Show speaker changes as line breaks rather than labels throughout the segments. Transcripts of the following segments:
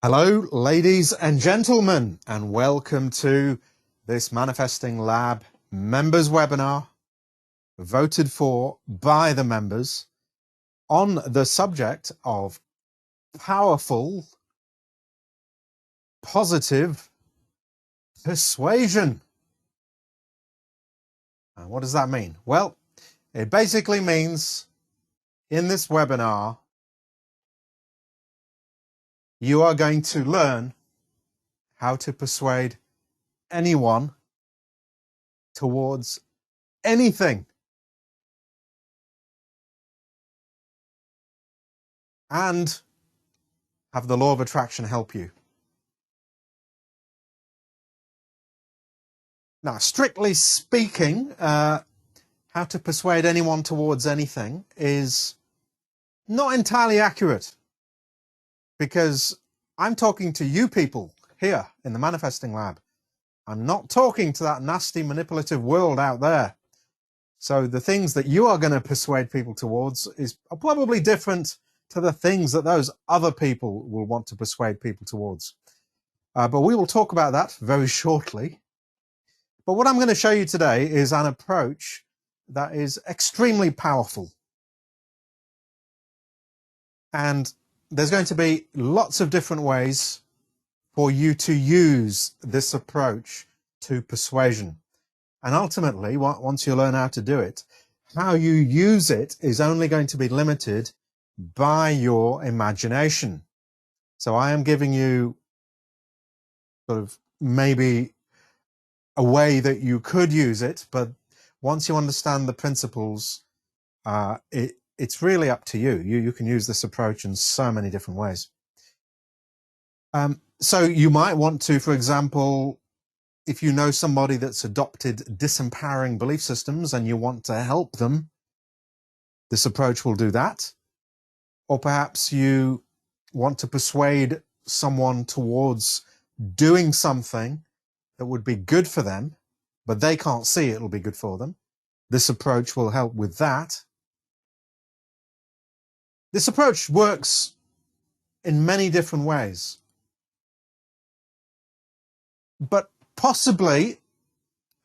Hello, ladies and gentlemen, and welcome to this Manifesting Lab members webinar voted for by the members on the subject of powerful, positive persuasion. And what does that mean? Well, it basically means in this webinar, you are going to learn how to persuade anyone towards anything. And have the law of attraction help you. Now, strictly speaking, how to persuade anyone towards anything is not entirely accurate, because I'm talking to you people here in the Manifesting Lab. I'm not talking to that nasty manipulative world out there. So the things that you are going to persuade people towards are probably different to the things that those other people will want to persuade people towards. But we will talk about that very shortly. But what I'm going to show you today is an approach that is extremely powerful. And there's going to be lots of different ways for you to use this approach to persuasion. And ultimately, once you learn how to do it, how you use it is only going to be limited by your imagination. So I am giving you sort of maybe a way that you could use it, but once you understand the principles, it's really up to you. You can use this approach in so many different ways. So you might want to, for example, if you know somebody that's adopted disempowering belief systems and you want to help them, this approach will do that. Or perhaps you want to persuade someone towards doing something that would be good for them, but they can't see it'll be good for them. This approach will help with that. This approach works in many different ways, but possibly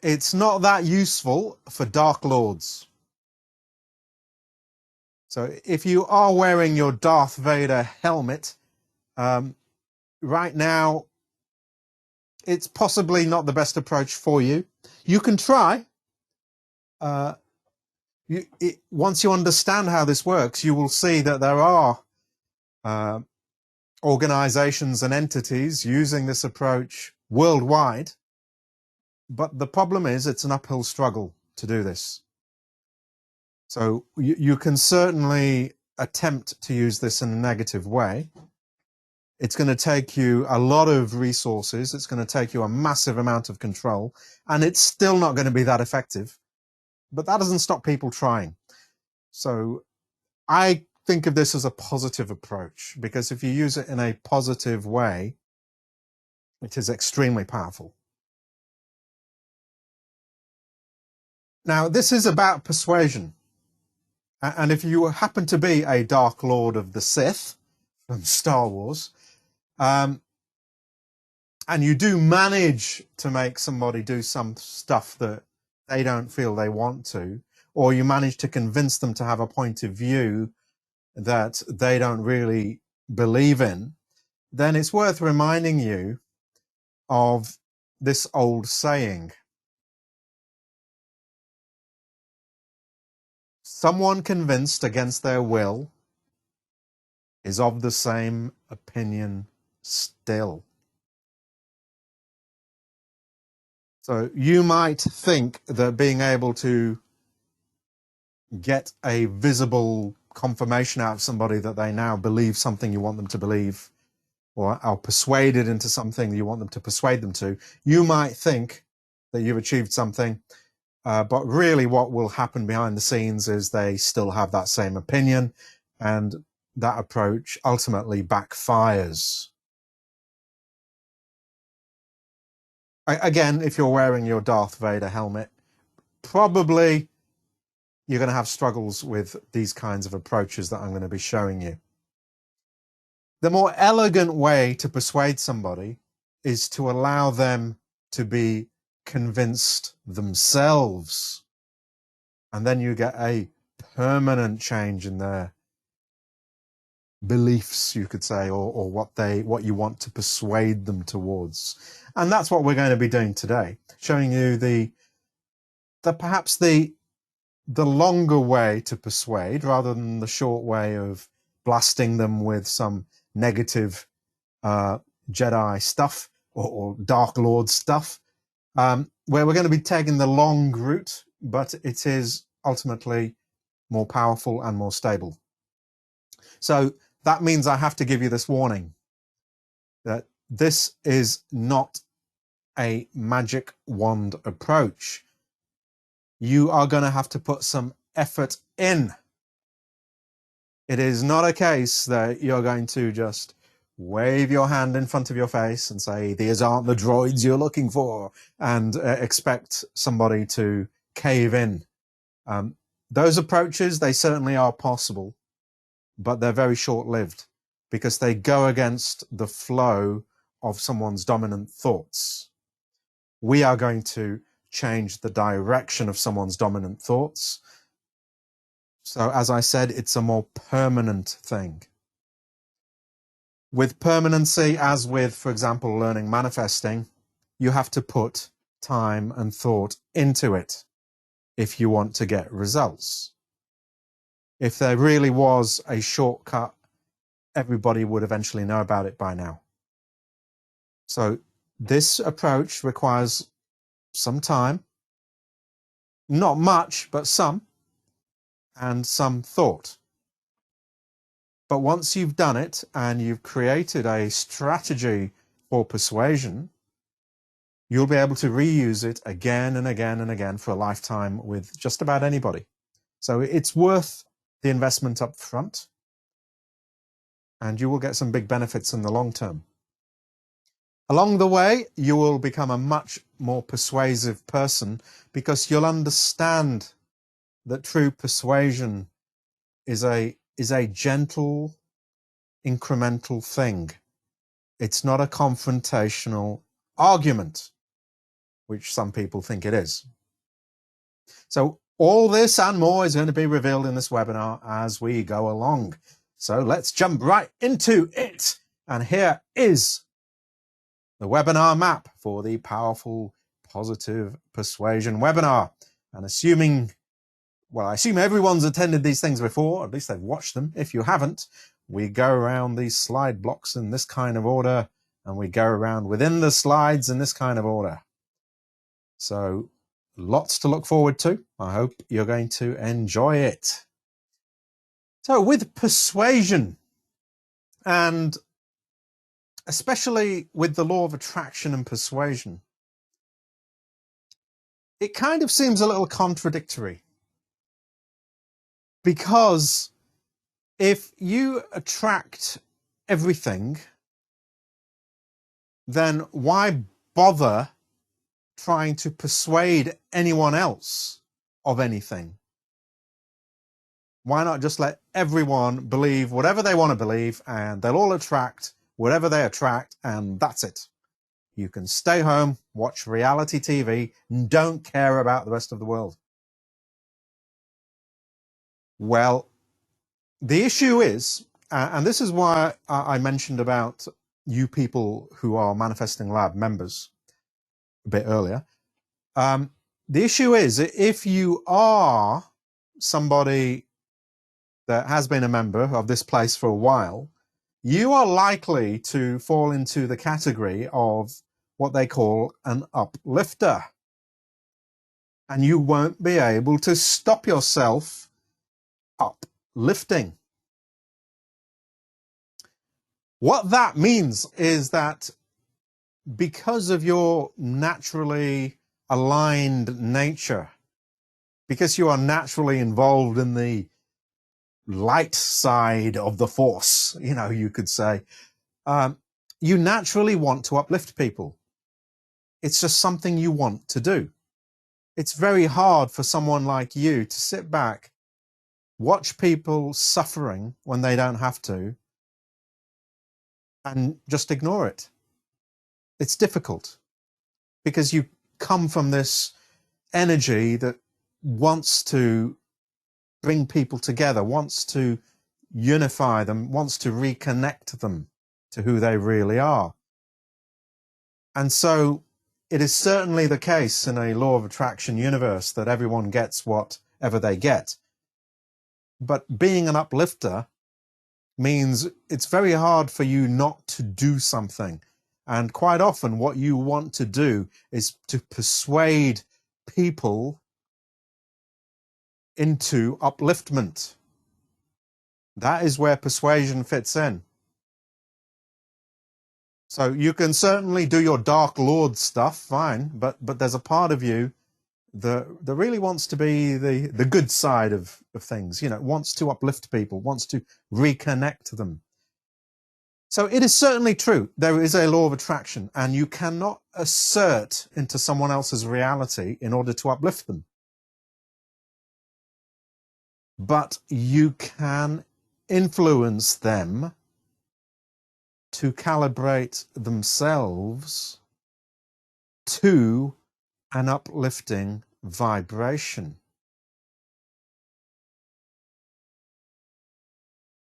it's not that useful for Dark Lords. So if you are wearing your Darth Vader helmet, right now, it's possibly not the best approach for you. You can try. Once you understand how this works, you will see that there are organizations and entities using this approach worldwide. But the problem is it's an uphill struggle to do this. So you can certainly attempt to use this in a negative way. It's going to take you a lot of resources. It's going to take you a massive amount of control, and it's still not going to be that effective. But that doesn't stop people trying. So I think of this as a positive approach, because if you use it in a positive way, it is extremely powerful. Now, this is about persuasion. And if you happen to be a Dark Lord of the Sith from Star Wars, and you do manage to make somebody do some stuff that they don't feel they want to, or you manage to convince them to have a point of view that they don't really believe in, then it's worth reminding you of this old saying. Someone convinced against their will is of the same opinion still. So you might think that being able to get a visible confirmation out of somebody that they now believe something you want them to believe, or are persuaded into something you want them to persuade them to, you might think that you've achieved something, but really what will happen behind the scenes is they still have that same opinion, and that approach ultimately backfires. Again, if you're wearing your Darth Vader helmet, probably you're going to have struggles with these kinds of approaches that I'm going to be showing you. The more elegant way to persuade somebody is to allow them to be convinced themselves. And then you get a permanent change in their beliefs, you could say, or what you want to persuade them towards. And that's what we're going to be doing today, showing you perhaps the longer way to persuade rather than the short way of blasting them with some negative Jedi stuff or Dark Lord stuff, where we're going to be taking the long route, but it is ultimately more powerful and more stable. So that means I have to give you this warning that this is not a magic wand approach. You are going to have to put some effort in. It is not a case that you're going to just wave your hand in front of your face and say, these aren't the droids you're looking for, and expect somebody to cave in. Those approaches, they certainly are possible, but they're very short-lived because they go against the flow of someone's dominant thoughts. We are going to change the direction of someone's dominant thoughts. So as I said, it's a more permanent thing. With permanency, as with, for example, learning manifesting, you have to put time and thought into it if you want to get results. If there really was a shortcut, everybody would eventually know about it by now. So this approach requires some time, not much, but some, and some thought. But once you've done it and you've created a strategy for persuasion, you'll be able to reuse it again and again and again for a lifetime with just about anybody. So it's worth the investment up front, and you will get some big benefits in the long term. Along the way, you will become a much more persuasive person because you'll understand that true persuasion is a gentle, incremental thing. It's not a confrontational argument, which some people think it is. So all this and more is going to be revealed in this webinar as we go along. So let's jump right into it. And here is the webinar map for the Powerful Positive Persuasion webinar. And I assume everyone's attended these things before, or at least they've watched them. If you haven't, we go around these slide blocks in this kind of order, and we go around within the slides in this kind of order. So lots to look forward to. I hope you're going to enjoy it. So with persuasion, and especially with the law of attraction and persuasion, it kind of seems a little contradictory. Because if you attract everything, then why bother trying to persuade anyone else of anything? Why not just let everyone believe whatever they want to believe, and they'll all attract whatever they attract, and that's it. You can stay home, watch reality TV, and don't care about the rest of the world. Well, the issue is, and this is why I mentioned about you people who are Manifesting Lab members a bit earlier. The issue is, if you are somebody that has been a member of this place for a while, you are likely to fall into the category of what they call an uplifter. And you won't be able to stop yourself uplifting. What that means is that because of your naturally aligned nature, because you are naturally involved in the light side of the force, you could say, you naturally want to uplift people. It's just something you want to do. It's very hard for someone like you to sit back, watch people suffering when they don't have to, and just ignore it. It's difficult because you come from this energy that wants to bring people together, wants to unify them, wants to reconnect them to who they really are. And so it is certainly the case in a law of attraction universe that everyone gets whatever they get. But being an uplifter means it's very hard for you not to do something. And quite often what you want to do is to persuade people into upliftment. That is where persuasion fits in. So you can certainly do your Dark Lord stuff, fine, but there's a part of you that really wants to be the good side of things, you know, wants to uplift people, wants to reconnect them. So it is certainly true. There is a law of attraction, and you cannot assert into someone else's reality in order to uplift them. But you can influence them to calibrate themselves to an uplifting vibration,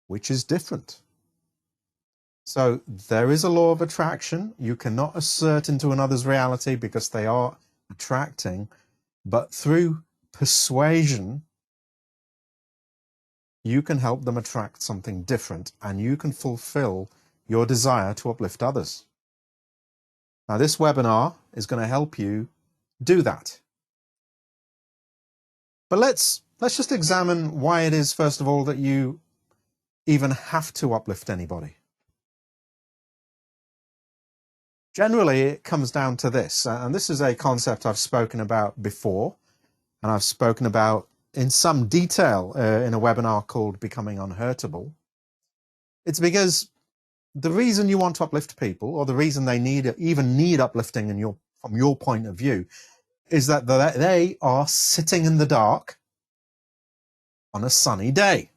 which is different. So there is a law of attraction. You cannot assert into another's reality because they are attracting, but through persuasion, you can help them attract something different, and you can fulfill your desire to uplift others. Now, this webinar is going to help you do that. But let's just examine why it is, first of all, that you even have to uplift anybody. Generally, it comes down to this, and this is a concept I've spoken about before, and I've spoken about in some detail in a webinar called Becoming Unhurtable. It's because the reason you want to uplift people, or the reason they even need uplifting from your point of view, is that they are sitting in the dark on a sunny day.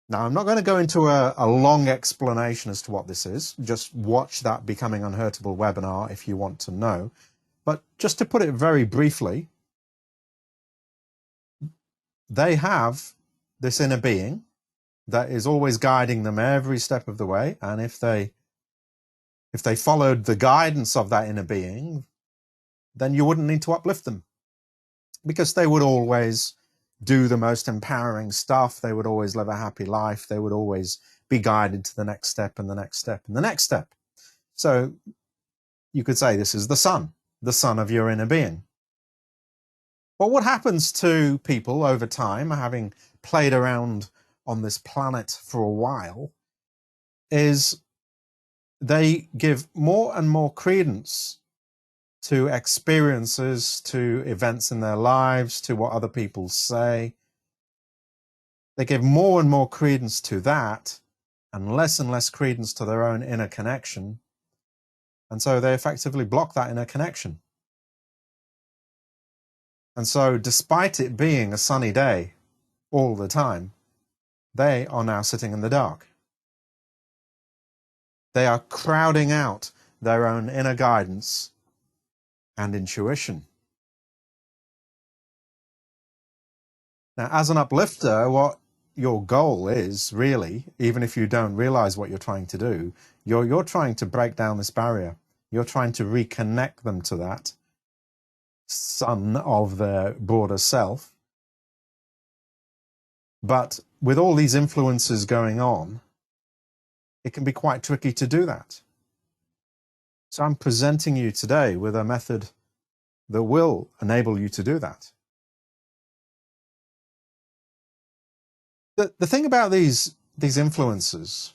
Now, I'm not going to go into a long explanation as to what this is. Just watch that Becoming Unhurtable webinar if you want to know. But just to put it very briefly, they have this inner being that is always guiding them every step of the way. And if they followed the guidance of that inner being, then you wouldn't need to uplift them, because they would always do the most empowering stuff. They would always live a happy life. They would always be guided to the next step and the next step and the next step. So you could say this is the sun of your inner being. But what happens to people over time, having played around on this planet for a while, is they give more and more credence to experiences, to events in their lives, to what other people say. They give more and more credence to that and less credence to their own inner connection. And so they effectively block that inner connection. And so despite it being a sunny day all the time, they are now sitting in the dark. They are crowding out their own inner guidance and intuition. Now, as an uplifter, what your goal is really, even if you don't realize what you're trying to do, you're trying to break down this barrier. You're trying to reconnect them to that sun of their broader self. But with all these influences going on, it can be quite tricky to do that. So I'm presenting you today with a method that will enable you to do that. The thing about these influences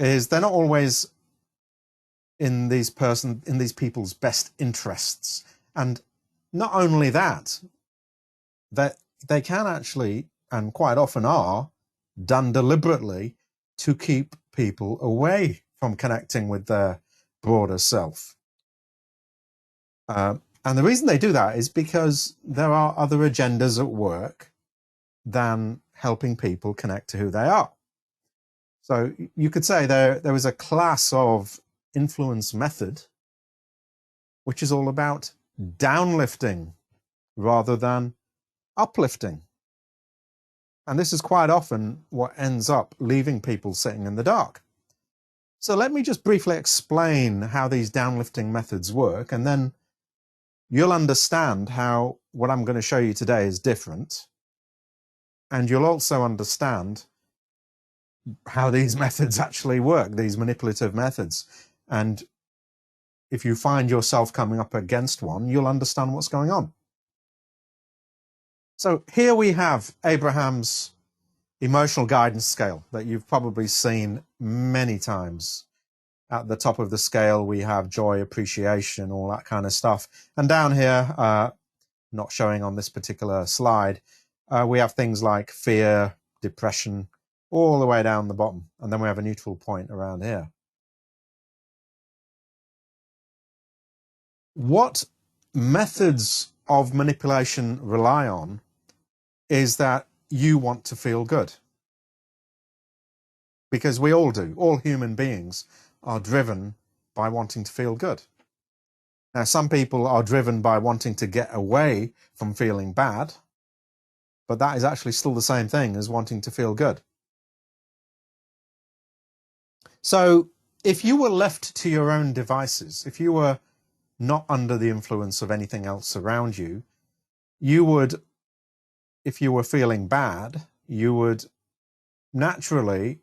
is they're not always in these people's best interests. And not only that they can actually, and quite often are, done deliberately to keep people away from connecting with their broader self. And the reason they do that is because there are other agendas at work than helping people connect to who they are. So you could say there is a class of influence method which is all about downlifting rather than uplifting. And this is quite often what ends up leaving people sitting in the dark. So let me just briefly explain how these downlifting methods work, and then you'll understand how what I'm going to show you today is different. And you'll also understand how these methods actually work, these manipulative methods. And if you find yourself coming up against one, you'll understand what's going on. So here we have Abraham's emotional guidance scale that you've probably seen many times. At the top of the scale, we have joy, appreciation, all that kind of stuff. And down here, not showing on this particular slide, we have things like fear, depression, all the way down the bottom. And then we have a neutral point around here. What methods of manipulation rely on is that you want to feel good. Because we all do. All human beings are driven by wanting to feel good. Now, some people are driven by wanting to get away from feeling bad, but that is actually still the same thing as wanting to feel good. So if you were left to your own devices, if you were not under the influence of anything else around you, you would, if you were feeling bad, you would naturally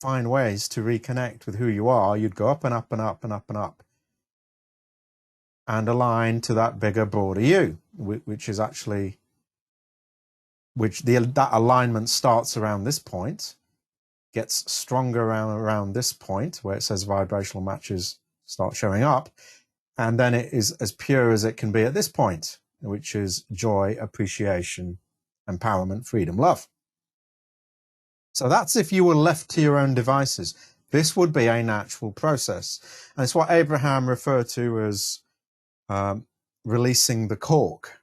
find ways to reconnect with who you are. You'd go up and up and up and up and up and align to that bigger, broader you, which is actually, that alignment starts around this point, gets stronger around this point where it says vibrational matches start showing up, and then it is as pure as it can be at this point, which is joy, appreciation, empowerment, freedom, love. So that's if you were left to your own devices. This would be a natural process. And it's what Abraham referred to as releasing the cork.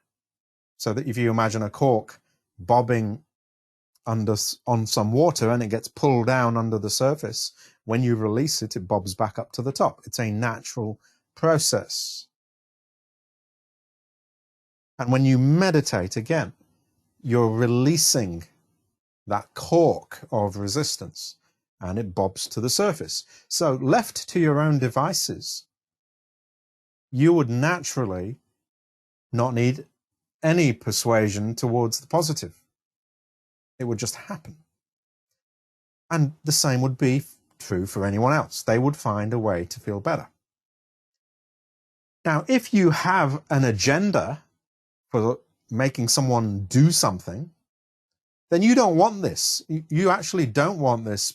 So that if you imagine a cork bobbing on some water and it gets pulled down under the surface, when you release it, it bobs back up to the top. It's a natural process. And when you meditate, again, you're releasing that cork of resistance and it bobs to the surface. So left to your own devices, you would naturally not need any persuasion towards the positive. It would just happen. And the same would be true for anyone else. They would find a way to feel better. Now, if you have an agenda for making someone do something, then you don't want this. You actually don't want this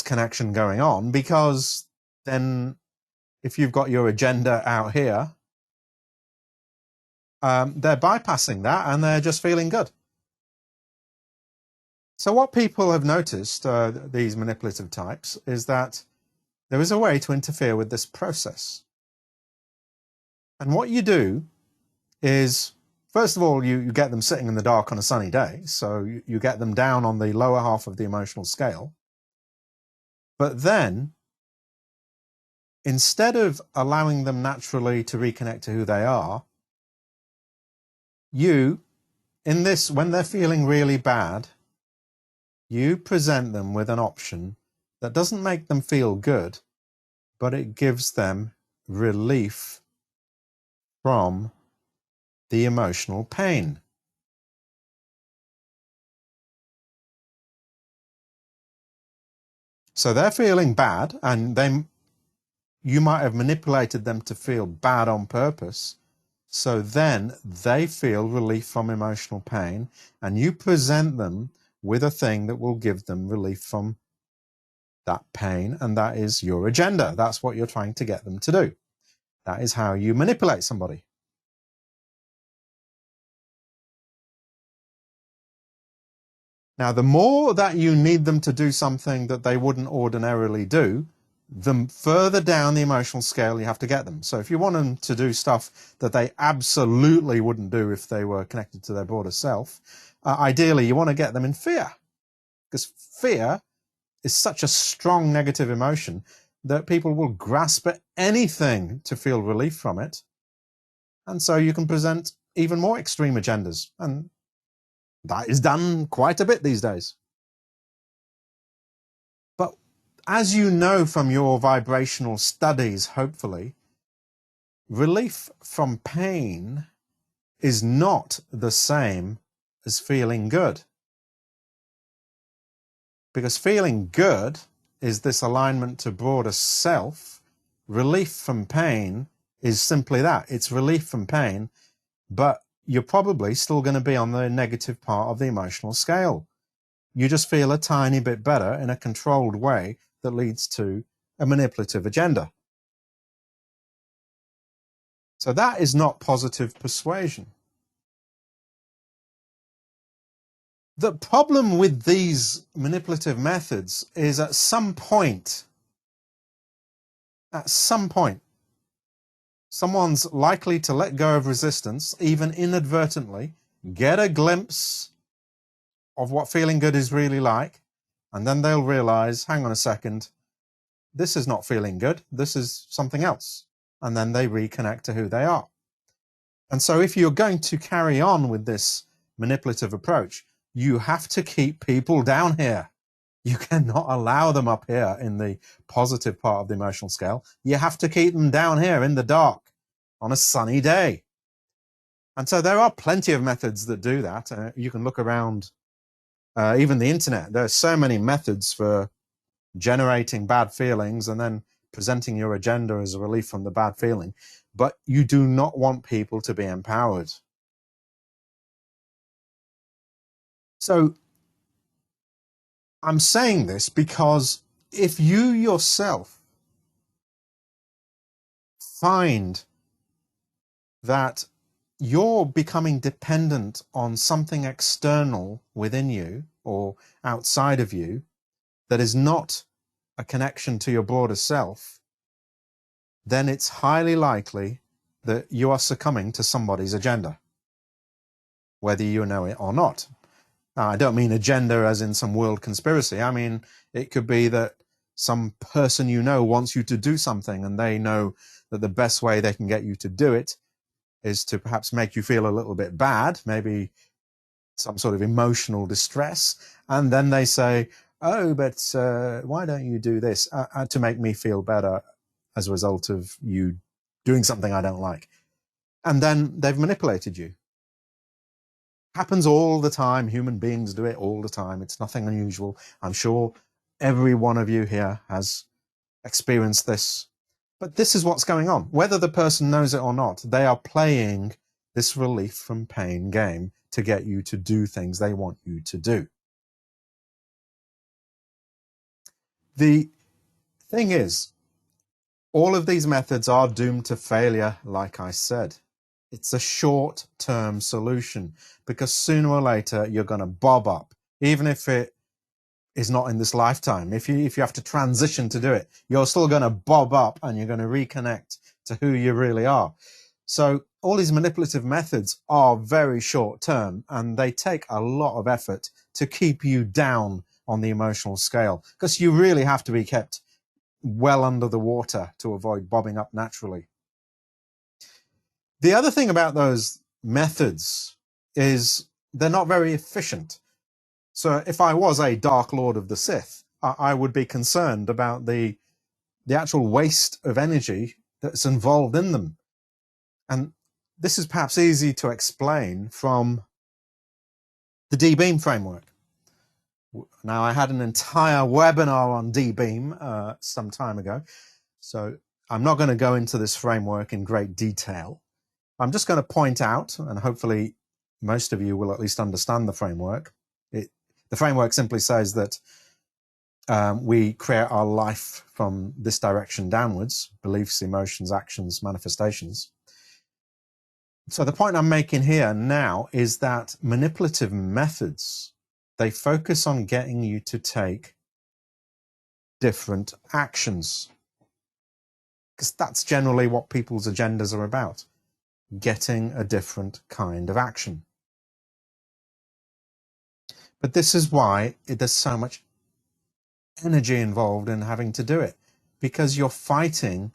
connection going on, because then if you've got your agenda out here, they're bypassing that and they're just feeling good. So what people have noticed, these manipulative types, is that there is a way to interfere with this process. And what you do is, first of all, you get them sitting in the dark on a sunny day. So you get them down on the lower half of the emotional scale. But then, instead of allowing them naturally to reconnect to who they are, when they're feeling really bad, you present them with an option that doesn't make them feel good, but it gives them relief from the emotional pain. So they're feeling bad, and you might have manipulated them to feel bad on purpose. So then they feel relief from emotional pain, and you present them with a thing that will give them relief from that pain, and that is your agenda. That's what you're trying to get them to do. That is how you manipulate somebody. Now, the more that you need them to do something that they wouldn't ordinarily do, the further down the emotional scale you have to get them. So if you want them to do stuff that they absolutely wouldn't do if they were connected to their broader self, ideally you want to get them in fear, because fear is such a strong negative emotion that people will grasp at anything to feel relief from it. And so you can present even more extreme agendas. And that is done quite a bit these days. But as you know from your vibrational studies, hopefully, relief from pain is not the same as feeling good. Because feeling good is this alignment to broader self. Relief from pain is simply that. It's relief from pain, but you're probably still going to be on the negative part of the emotional scale. You just feel a tiny bit better in a controlled way that leads to a manipulative agenda. So that is not positive persuasion. The problem with these manipulative methods is at some point, someone's likely to let go of resistance, even inadvertently, get a glimpse of what feeling good is really like, and then they'll realize, hang on a second, this is not feeling good, this is something else. And then they reconnect to who they are. And so if you're going to carry on with this manipulative approach, you have to keep people down here. You cannot allow them up here in the positive part of the emotional scale. You have to keep them down here in the dark on a sunny day. And so there are plenty of methods that do that. You can look around, even the internet. There are so many methods for generating bad feelings and then presenting your agenda as a relief from the bad feeling. But you do not want people to be empowered. So I'm saying this because if you yourself find that you're becoming dependent on something external within you or outside of you that is not a connection to your broader self, then it's highly likely that you are succumbing to somebody's agenda, whether you know it or not. Now, I don't mean agenda as in some world conspiracy. I mean, it could be that some person you know wants you to do something, and they know that the best way they can get you to do it is to perhaps make you feel a little bit bad, maybe some sort of emotional distress. And then they say, oh, but why don't you do this to make me feel better as a result of you doing something I don't like? And then they've manipulated you. Happens all the time. Human beings do it all the time. It's nothing unusual. I'm sure every one of you here has experienced this. But this is what's going on. Whether the person knows it or not, they are playing this relief from pain game to get you to do things they want you to do. The thing is, all of these methods are doomed to failure, like I said. It's a short-term solution because sooner or later you're going to bob up, even if it is not in this lifetime. If you have to transition to do it, you're still going to bob up and you're going to reconnect to who you really are. So all these manipulative methods are very short-term, and they take a lot of effort to keep you down on the emotional scale, because you really have to be kept well under the water to avoid bobbing up naturally. The other thing about those methods is they're not very efficient. So if I was a Dark Lord of the Sith, I would be concerned about the actual waste of energy that's involved in them. And this is perhaps easy to explain from the D-Beam framework. Now, I had an entire webinar on D-Beam some time ago, so I'm not going to go into this framework in great detail. I'm just going to point out, and hopefully most of you will at least understand the framework. The framework simply says that we create our life from this direction downwards: beliefs, emotions, actions, manifestations. So the point I'm making here now is that manipulative methods, they focus on getting you to take different actions, because that's generally what people's agendas are about, getting a different kind of action. But this is why there's so much energy involved in having to do it because you're fighting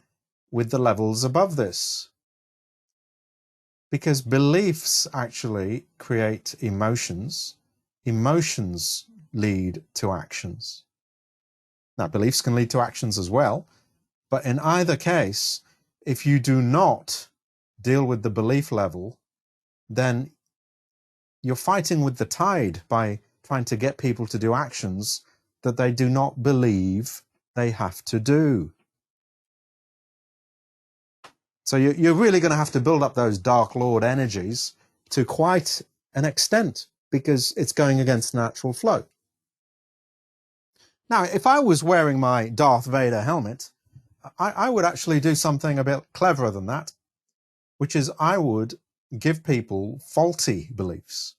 with the levels above this. Because beliefs actually create emotions. Emotions lead to actions. Now, beliefs can lead to actions as well, but in either case, if you do not deal with the belief level, then you're fighting with the tide by trying to get people to do actions that they do not believe they have to do. So you're really going to have to build up those Dark Lord energies to quite an extent because it's going against natural flow. Now, if I was wearing my Darth Vader helmet, I would actually do something a bit cleverer than that, which is I would give people faulty beliefs,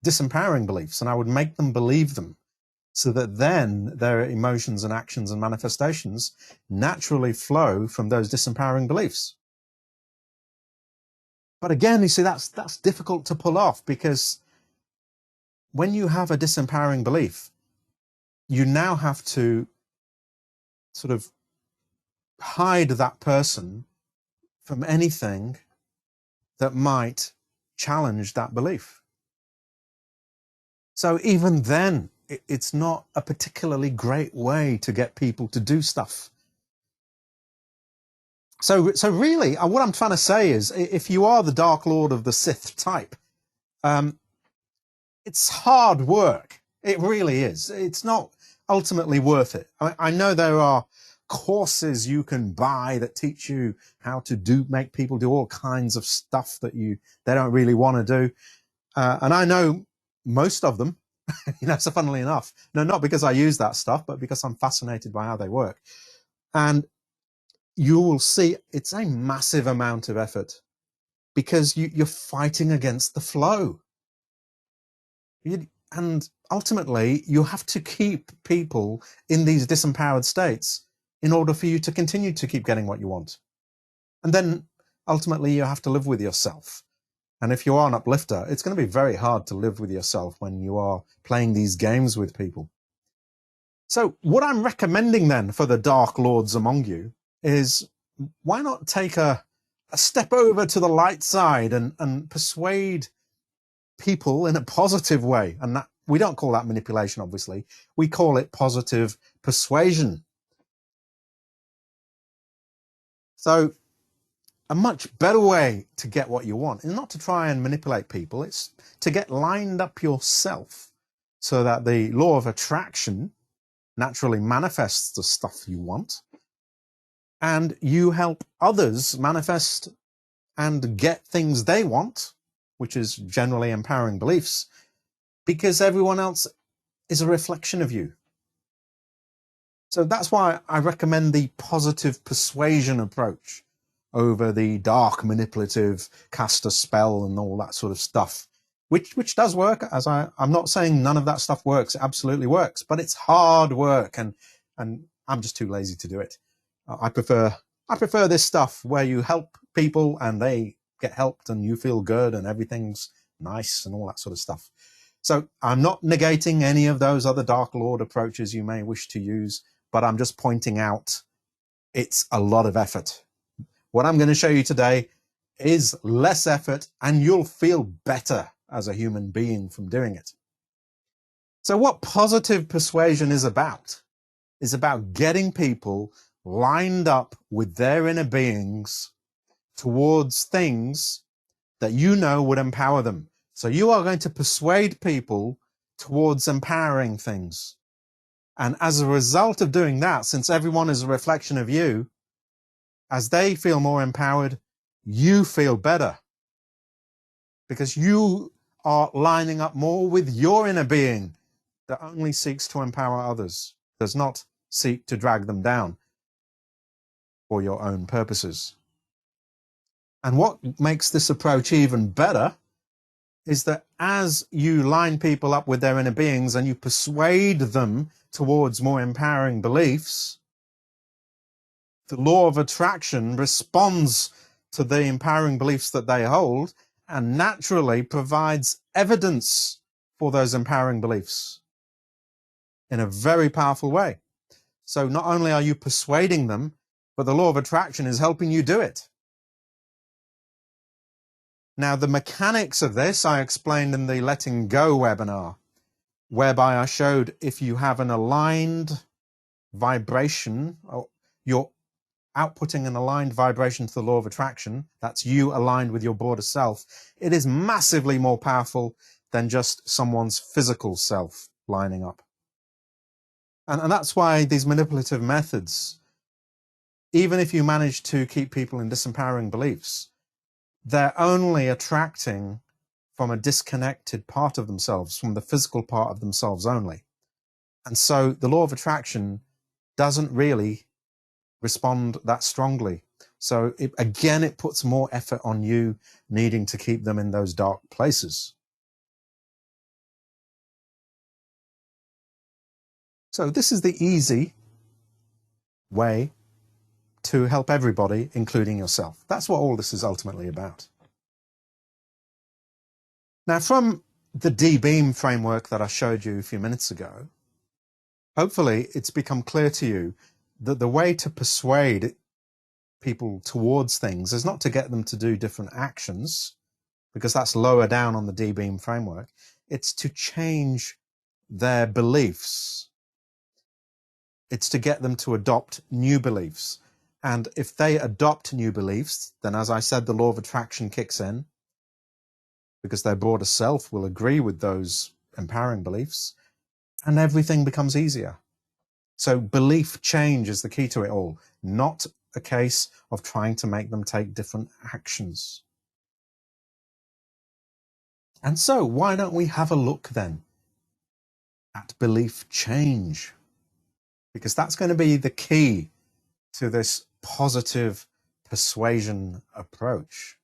disempowering beliefs, and I would make them believe them so that then their emotions and actions and manifestations naturally flow from those disempowering beliefs. But again, you see, that's difficult to pull off because when you have a disempowering belief, you now have to sort of hide that person from anything that might challenge that belief. So even then, it's not a particularly great way to get people to do stuff. So really, what I'm trying to say is, if you are the Dark Lord of the Sith type, it's hard work. It really is. It's not ultimately worth it. I know there are courses you can buy that teach you how to make people do all kinds of stuff that they don't really want to do. And I know most of them, so funnily enough, no, not because I use that stuff, but because I'm fascinated by how they work. And you will see it's a massive amount of effort because you're fighting against the flow. And ultimately, you have to keep people in these disempowered states in order for you to continue to keep getting what you want. And then ultimately, you have to live with yourself. And if you are an uplifter, it's going to be very hard to live with yourself when you are playing these games with people. So what I'm recommending then for the Dark Lords among you is why not take a step over to the light side and persuade people in a positive way. And that, we don't call that manipulation, obviously. We call it positive persuasion. So a much better way to get what you want is not to try and manipulate people. It's to get lined up yourself so that the law of attraction naturally manifests the stuff you want, and you help others manifest and get things they want, which is generally empowering beliefs, because everyone else is a reflection of you. So that's why I recommend the positive persuasion approach over the dark manipulative cast a spell and all that sort of stuff, which does work. As I'm not saying none of that stuff works. It absolutely works, but it's hard work, and I'm just too lazy to do it. I prefer this stuff where you help people and they get helped and you feel good and everything's nice and all that sort of stuff. So I'm not negating any of those other Dark Lord approaches you may wish to use, but I'm just pointing out it's a lot of effort. What I'm going to show you today is less effort, and you'll feel better as a human being from doing it. So what positive persuasion is about getting people lined up with their inner beings towards things that you know would empower them. So you are going to persuade people towards empowering things. And as a result of doing that, since everyone is a reflection of you, as they feel more empowered, you feel better because you are lining up more with your inner being that only seeks to empower others, does not seek to drag them down for your own purposes. And what makes this approach even better is that as you line people up with their inner beings and you persuade them towards more empowering beliefs, the law of attraction responds to the empowering beliefs that they hold and naturally provides evidence for those empowering beliefs in a very powerful way. So not only are you persuading them, but the law of attraction is helping you do it. Now, the mechanics of this I explained in the Letting Go webinar, whereby I showed if you have an aligned vibration, or you're outputting an aligned vibration to the law of attraction, that's you aligned with your broader self, it is massively more powerful than just someone's physical self lining up. And that's why these manipulative methods, even if you manage to keep people in disempowering beliefs, they're only attracting from a disconnected part of themselves, from the physical part of themselves only. And so the law of attraction doesn't really respond that strongly. So again, it puts more effort on you needing to keep them in those dark places. So this is the easy way to help everybody, including yourself. That's what all this is ultimately about. Now, from the D-beam framework that I showed you a few minutes ago, hopefully it's become clear to you that the way to persuade people towards things is not to get them to do different actions, because that's lower down on the D-beam framework. It's to change their beliefs. It's to get them to adopt new beliefs. And if they adopt new beliefs, then as I said, the law of attraction kicks in, because their broader self will agree with those empowering beliefs, and everything becomes easier. So belief change is the key to it all, not a case of trying to make them take different actions. And so why don't we have a look then at belief change? Because that's going to be the key to this positive persuasion approach.